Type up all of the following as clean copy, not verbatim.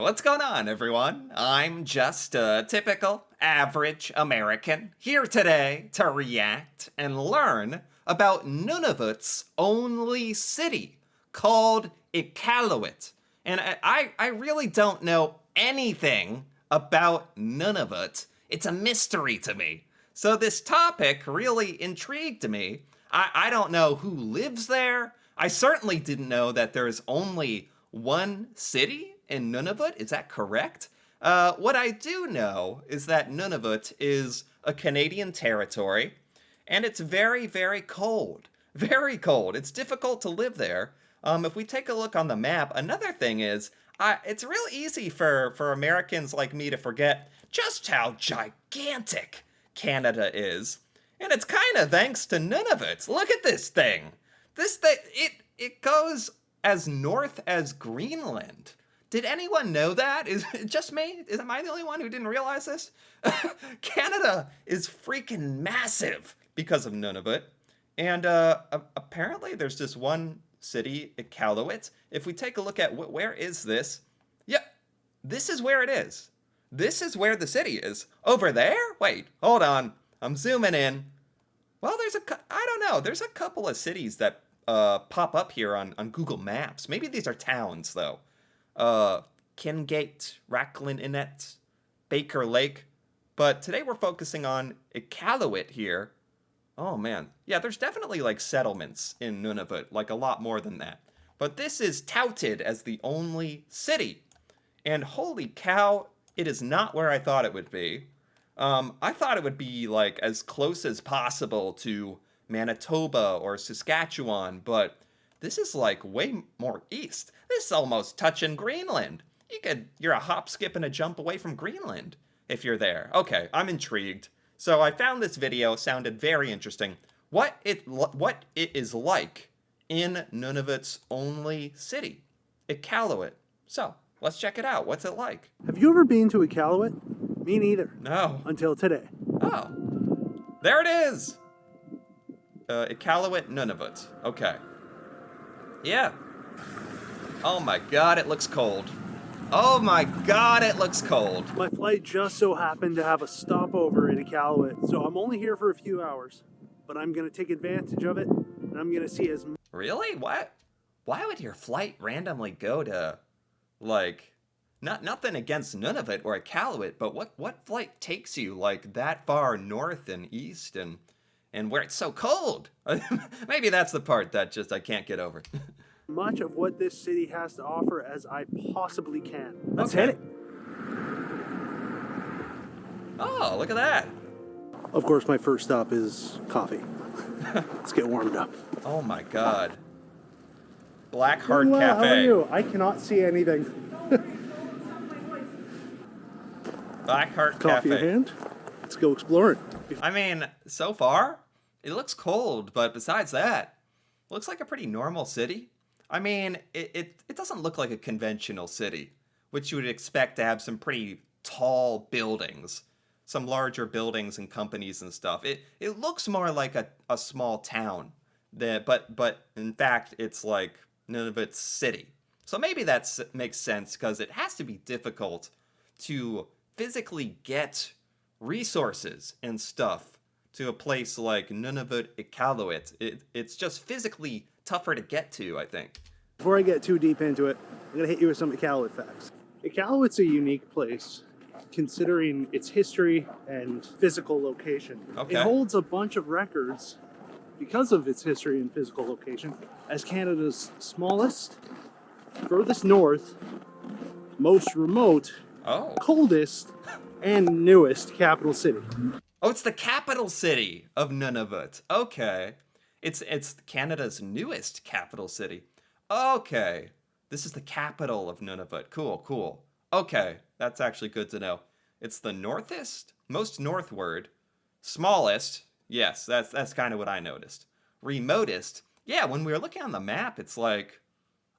What's going on, everyone? I'm just a typical, average American here today to react and learn about Nunavut's only city called Iqaluit. And I really don't know anything about Nunavut. It's a mystery to me. So this topic really intrigued me. I don't know who lives there. I certainly didn't know that there's only one city in Nunavut. Is that correct? What I do know is that Nunavut is a Canadian territory, and it's very, very cold. Very cold. It's difficult to live there. If we take a look on the map, another thing is, it's real easy for Americans like me to forget just how gigantic Canada is. And it's kind of thanks to Nunavut. Look at this thing. This thing, it goes as north as Greenland. Did anyone know that? Is it just me? Am I the only one who didn't realize this? Canada is freaking massive because of Nunavut. And apparently there's just one city, Iqaluit. If we take a look at where is this? Yeah, this is where it is. This is where the city is. Over there? Wait, hold on. I'm zooming in. Well, I don't know. There's a couple of cities that pop up here on Google Maps. Maybe these are towns, though. Kingate, Racklin Inlet, Baker Lake. But today we're focusing on Iqaluit here. Oh, man. Yeah, there's definitely, like, settlements in Nunavut, like a lot more than that. But this is touted as the only city. And holy cow, it is not where I thought it would be. I thought it would be, like, as close as possible to Manitoba or Saskatchewan, but this is like way more east. This is almost touching Greenland. You're a hop, skip, and a jump away from Greenland if you're there. Okay, I'm intrigued. So I found this video, sounded very interesting. What it is like in Nunavut's only city, Iqaluit. So let's check it out. What's it like? Have you ever been to Iqaluit? Me neither. No. Until today. Oh, there it is. Iqaluit, Nunavut. Okay. Yeah. Oh my god, it looks cold. Oh my god, it looks cold. My flight just so happened to have a stopover in Iqaluit, so I'm only here for a few hours. But I'm going to take advantage of it, and I'm going to see as... Really? What? Why would your flight randomly go to, like... Nothing against Nunavut or Iqaluit, but what flight takes you, like, that far north and east and where it's so cold? Maybe that's the part that just I can't get over. much of what this city has to offer as I possibly can. Let's Okay. hit it. Oh, look at that. Of course, my first stop is coffee. Let's get warmed up. Oh my god. Black Heart How Cafe. are you? I cannot see anything. Black Heart Coffee in Cafe. hand. Let's go exploring. I mean, so far, it looks cold, but besides that, looks like a pretty normal city. I mean, it doesn't look like a conventional city, which you would expect to have some pretty tall buildings, some larger buildings and companies and stuff. It looks more like a small town, but in fact, it's like Nunavut city. So maybe that makes sense because it has to be difficult to physically get resources and stuff to a place like Nunavut Iqaluit. It's just physically tougher to get to, I think. Before I get too deep into it, I'm going to hit you with some Iqaluit facts. Iqaluit's a unique place, considering its history and physical location. Okay. It holds a bunch of records because of its history and physical location as Canada's smallest, furthest north, most remote, Oh. coldest, and newest capital city. Oh, it's the capital city of Nunavut. Okay. It's Canada's newest capital city. Okay. This is the capital of Nunavut. Cool. Okay, that's actually good to know. It's the northest, most northward, smallest. Yes, that's kind of what I noticed. Remotest. Yeah, when we were looking on the map, it's like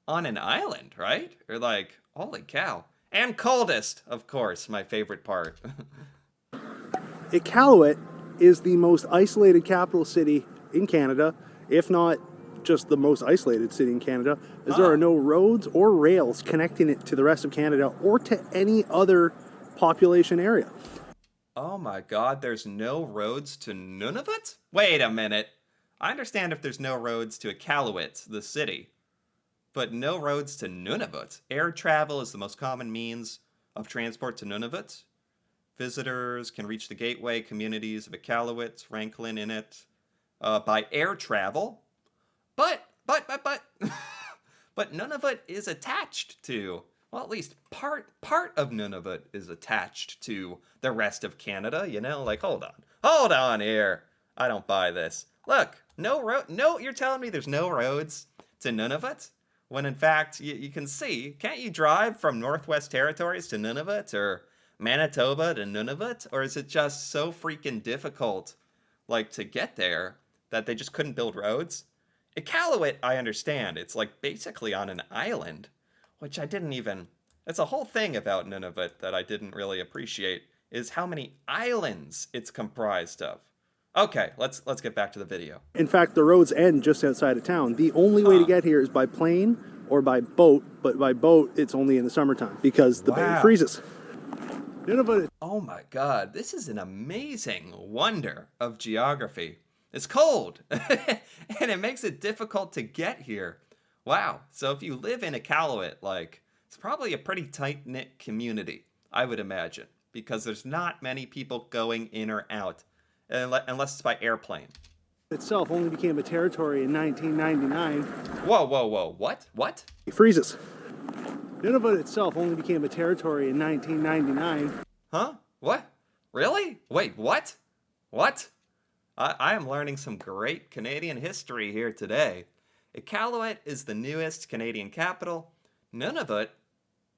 on an island, right? Or like, holy cow. And coldest, of course, my favorite part. Iqaluit is the most isolated capital city in Canada, if not just the most isolated city in Canada, as there are no roads or rails connecting it to the rest of Canada or to any other population area. Oh my god, there's no roads to Nunavut? Wait a minute. I understand if there's no roads to Iqaluit, the city, but no roads to Nunavut. Air travel is the most common means of transport to Nunavut. Visitors can reach the gateway communities of Iqaluit, Rankin in it, by air travel. But, but Nunavut is attached to, well, at least part of Nunavut is attached to the rest of Canada, you know? Like, hold on here. I don't buy this. Look, no, you're telling me there's no roads to Nunavut? When in fact, you can see, can't you drive from Northwest Territories to Nunavut, or Manitoba to Nunavut? Or is it just so freaking difficult, like, to get there that they just couldn't build roads? Iqaluit, I understand. It's like basically on an island, which I didn't even... It's a whole thing about Nunavut that I didn't really appreciate, is how many islands it's comprised of. Okay, let's get back to the video. In fact, the roads end just outside of town. The only way to get here is by plane or by boat, but by boat, it's only in the summertime because the bay freezes. Nunavut. Oh my god, this is an amazing wonder of geography. It's cold, and it makes it difficult to get here. Wow, so if you live in Iqaluit, like, it's probably a pretty tight-knit community, I would imagine, because there's not many people going in or out, unless it's by airplane. Itself only became a territory in 1999. Whoa, what? It freezes. Nunavut itself only became a territory in 1999. Huh? What? Really? Wait, what? What? I am learning some great Canadian history here today. Iqaluit is the newest Canadian capital. Nunavut,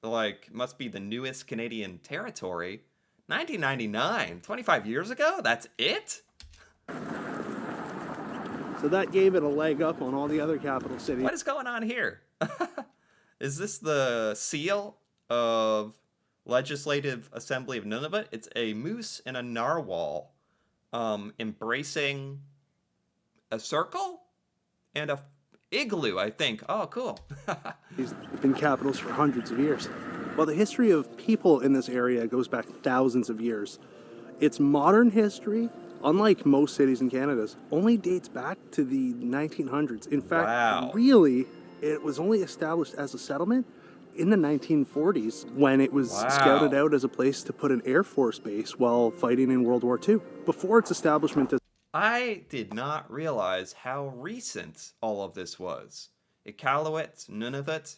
like, must be the newest Canadian territory. 1999, 25 years ago? That's it? So that gave it a leg up on all the other capital cities. What is going on here? Is this the seal of Legislative Assembly of Nunavut? It's a moose and a narwhal embracing a circle and a igloo, I think. Oh, cool. These have been capitals for hundreds of years. Well, the history of people in this area goes back thousands of years. Its modern history, unlike most cities in Canada, only dates back to the 1900s. In fact, really, it was only established as a settlement in the 1940s when it was scouted out as a place to put an Air Force base while fighting in World War II. Before its establishment as... I did not realize how recent all of this was. Iqaluit, Nunavut.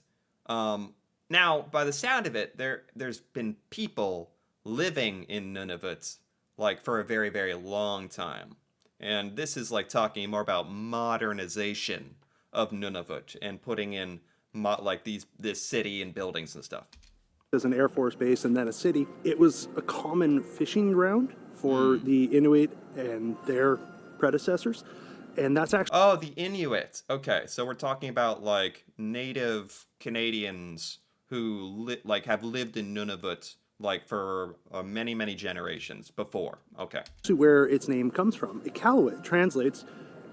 Now, by the sound of it, there's been people living in Nunavut, like, for a very, very long time. And this is like talking more about modernization of Nunavut and putting in like this city and buildings and stuff. As an Air Force base and then a city, it was a common fishing ground for the Inuit and their predecessors. And that's actually... Oh, the Inuit. Okay, so we're talking about, like, native Canadians who have lived in Nunavut, like, for many, many generations before. Okay. To where its name comes from. Iqaluit translates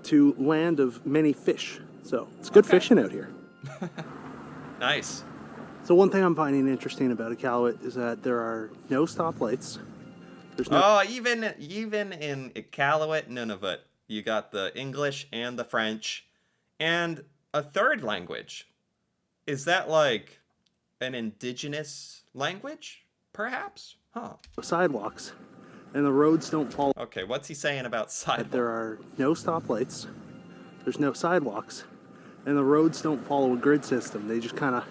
to land of many fish. So it's good fishing out here. Nice. So one thing I'm finding interesting about Iqaluit is that there are no stoplights. There's no... Oh, even in Iqaluit, Nunavut, you got the English and the French and a third language. Is that like an indigenous language, perhaps? Huh. Sidewalks, and the roads don't follow... Okay, what's he saying about sidewalks? There are no stoplights. There's no sidewalks. And the roads don't follow a grid system. They just kind of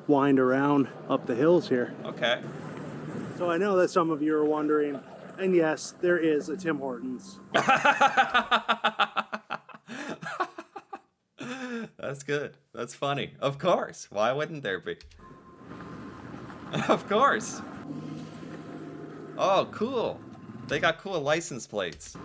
wind around up the hills here. Okay. So I know that some of you are wondering, and yes, there is a Tim Hortons. That's good. That's funny. Of course. Why wouldn't there be? Of course. Oh, cool. They got cool license plates.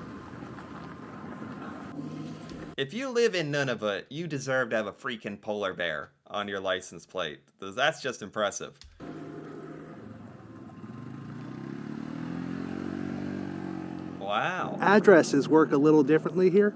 If you live in Nunavut, you deserve to have a freaking polar bear on your license plate. That's just impressive. Wow. Addresses work a little differently here.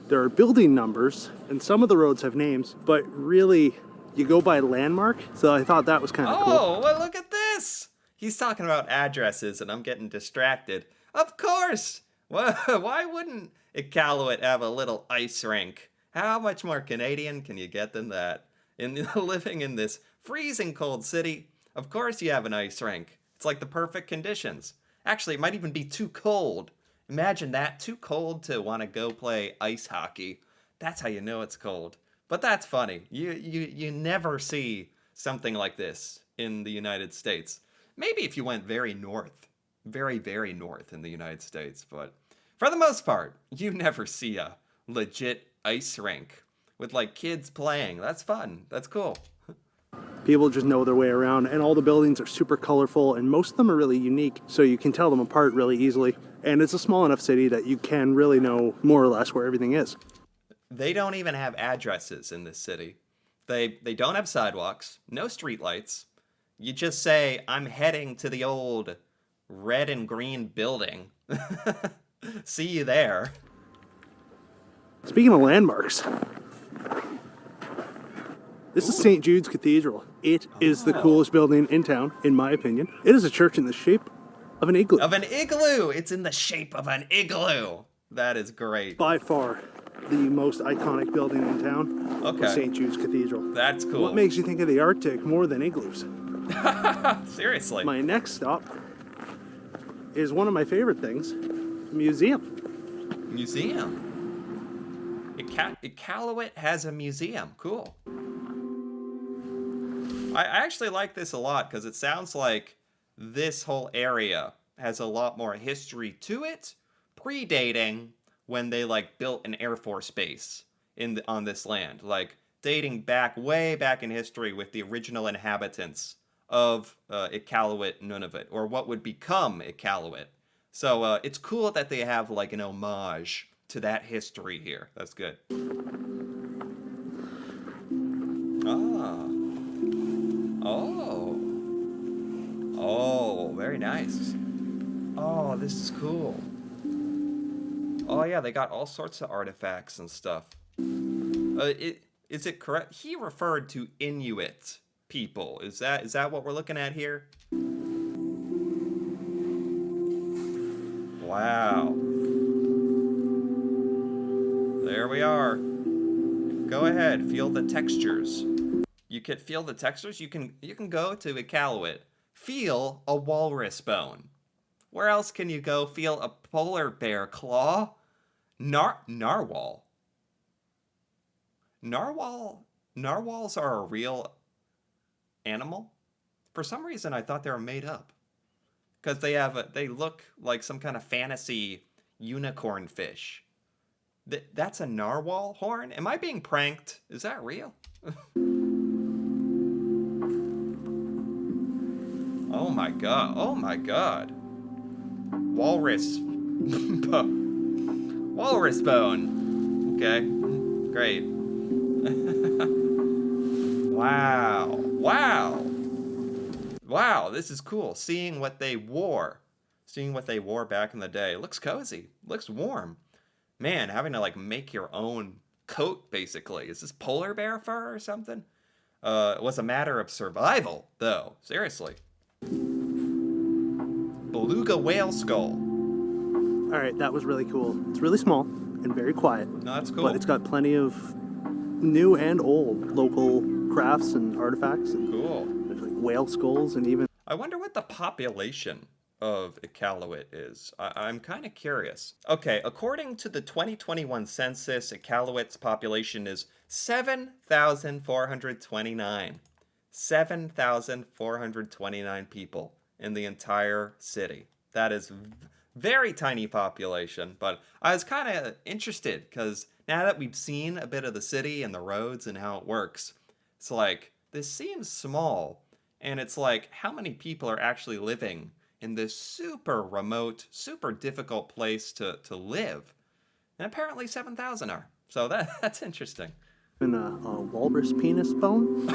There are building numbers, and some of the roads have names, but really, you go by landmark, so I thought that was kind of cool. Oh, well, look at this. He's talking about addresses, and I'm getting distracted. Of course. Well, why wouldn't Iqaluit have a little ice rink? How much more Canadian can you get than that? Living in this freezing cold city, of course you have an ice rink. It's like the perfect conditions. Actually, it might even be too cold. Imagine that, too cold to want to go play ice hockey. That's how you know it's cold. But that's funny. You never see something like this in the United States. Maybe if you went very north, very, very north in the United States. But for the most part, you never see a legit ice rink with like kids playing. That's fun. That's cool. People just know their way around, and all the buildings are super colorful, and most of them are really unique, so you can tell them apart really easily. And it's a small enough city that you can really know more or less where everything is. They don't even have addresses in this city. They don't have sidewalks, no streetlights. You just say, I'm heading to the old red and green building. See you there. Speaking of landmarks, this is St. Jude's Cathedral. It is the coolest building in town, in my opinion. It is a church in the shape of an igloo. Of an igloo! It's in the shape of an igloo! That is great. By far, the most iconic building in town. Okay. St. Jude's Cathedral. That's cool. What makes you think of the Arctic more than igloos? Seriously. My next stop is one of my favorite things, museum. Museum. Iqaluit has a museum. Cool. I actually like this a lot because it sounds like this whole area has a lot more history to it, predating when they like built an Air Force base on this land, like dating back way back in history with the original inhabitants of Iqaluit, Nunavut, or what would become Iqaluit. So it's cool that they have like an homage to that history here. That's good. Ah. Oh. Oh, very nice. Oh, this is cool. Oh yeah, they got all sorts of artifacts and stuff. Is it correct? He referred to Inuit people. Is that what we're looking at here? Wow. There we are. Go ahead, feel the textures. You can feel the textures. You can go to Iqaluit, feel a walrus bone. Where else can you go feel a polar bear claw? Narwhal. Narwhals are a real animal. For some reason, I thought they were made up. Because they look like some kind of fantasy unicorn fish. That's a narwhal horn? Am I being pranked? Is that real? Oh my god. Oh my god. Walrus. Walrus bone. Okay. Great. Wow. Wow. Wow, this is cool. Seeing what they wore. Seeing what they wore back in the day. Looks cozy. Looks warm. Man, having to like make your own coat, basically. Is this polar bear fur or something? It was a matter of survival, though. Seriously. Beluga whale skull. All right, that was really cool. It's really small and very quiet. No, that's cool. But it's got plenty of new and old local crafts and artifacts. And Cool. there's like whale skulls and even... I wonder what the population of Iqaluit is. I'm kind of curious. Okay, according to the 2021 census, Iqaluit's population is 7,429. 7,429 people in the entire city. That is very tiny population, but I was kind of interested because now that we've seen a bit of the city and the roads and how it works, it's like, this seems small, and it's like, how many people are actually living in this super remote, super difficult place to live? And apparently 7,000 are. So that's interesting. And a walrus penis bone.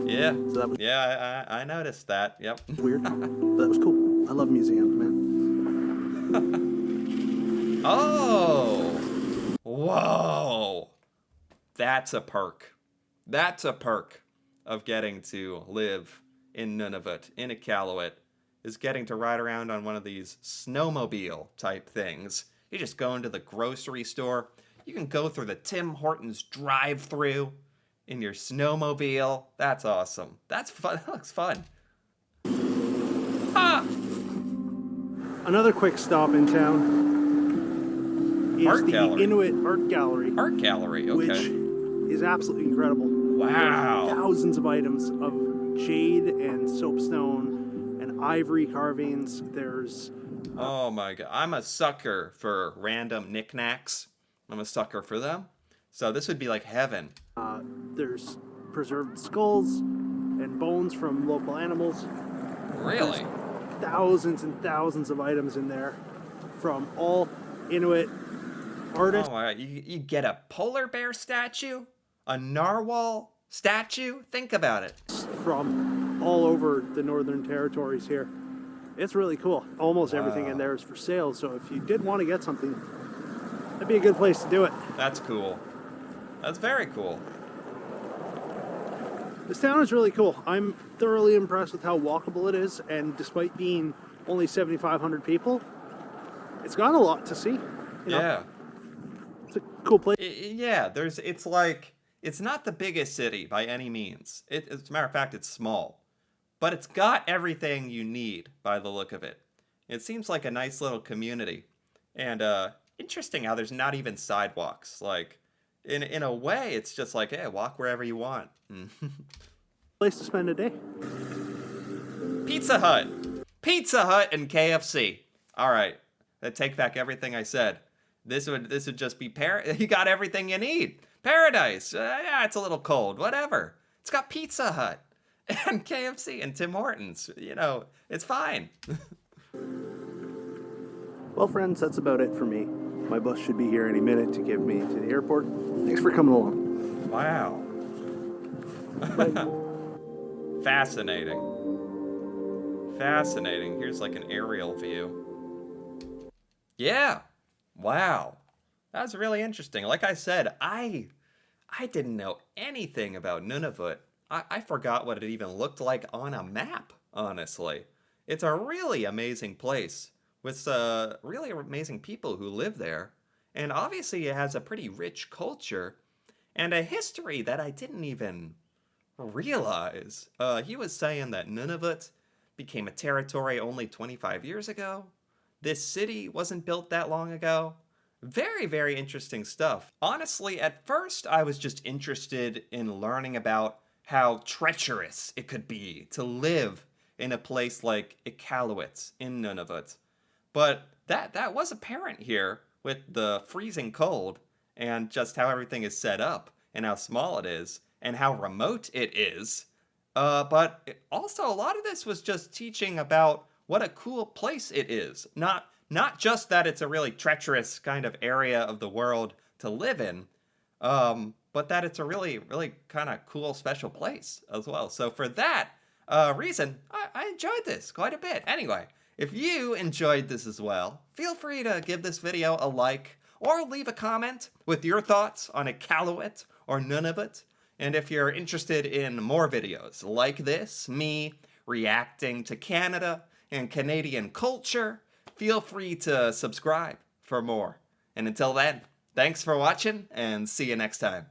Yeah. So that was I noticed that. Yep. weird. But that was cool. I love museums, man. Oh! Whoa! That's a perk. That's a perk of getting to live in Nunavut, in Iqaluit, is getting to ride around on one of these snowmobile type things. You just go into the grocery store. You can go through the Tim Hortons drive-through in your snowmobile. That's awesome. That's fun. That looks fun. Ah! Another quick stop in town is Art the gallery. Inuit Art Gallery, Art gallery, okay. which is absolutely incredible. Wow. Thousands of items of jade and soapstone and ivory carvings. There's Oh my god. I'm a sucker for random knickknacks. I'm a sucker for them. So this would be like heaven. there's preserved skulls and bones from local animals. Really? Thousands and thousands of items in there from all Inuit artists. Oh my god. You get a polar bear statue? A narwhal statue? Think about it. From all over the Northern Territories here. It's really cool. Almost everything in there is for sale, so if you did want to get something, that'd be a good place to do it. That's cool. That's very cool. This town is really cool. I'm thoroughly impressed with how walkable it is, and despite being only 7,500 people, it's got a lot to see. You know, Yeah. it's a cool place. Yeah, it's like, it's not the biggest city by any means. As a matter of fact, it's small. But it's got everything you need by the look of it. It seems like a nice little community. And interesting how there's not even sidewalks. Like, in a way, it's just like, hey, walk wherever you want. Place to spend a day. Pizza Hut. Pizza Hut and KFC. All right. I take back everything I said. This would just be you got everything you need. Paradise. Yeah, it's a little cold. Whatever. It's got Pizza Hut and KFC and Tim Hortons. You know, it's fine. Well, friends, that's about it for me. My bus should be here any minute to give me to the airport. Thanks for coming along. Wow. Fascinating. Fascinating. Here's like an aerial view. Yeah. Wow. That was really interesting. Like I said, I didn't know anything about Nunavut. I forgot what it even looked like on a map, honestly. It's a really amazing place with really amazing people who live there. And obviously it has a pretty rich culture and a history that I didn't even realize. He was saying that Nunavut became a territory only 25 years ago. This city wasn't built that long ago. Very, very interesting stuff. Honestly, at first I was just interested in learning about how treacherous it could be to live in a place like Iqaluit in Nunavut. But that was apparent here with the freezing cold and just how everything is set up and how small it is and how remote it is. But also a lot of this was just teaching about what a cool place it is. Not just that it's a really treacherous kind of area of the world to live in, but that it's a really, really kind of cool, special place as well. So for that reason, I enjoyed this quite a bit. Anyway, if you enjoyed this as well, feel free to give this video a like or leave a comment with your thoughts on Iqaluit or Nunavut. And if you're interested in more videos like this, me reacting to Canada and Canadian culture, feel free to subscribe for more. And until then, thanks for watching and see you next time.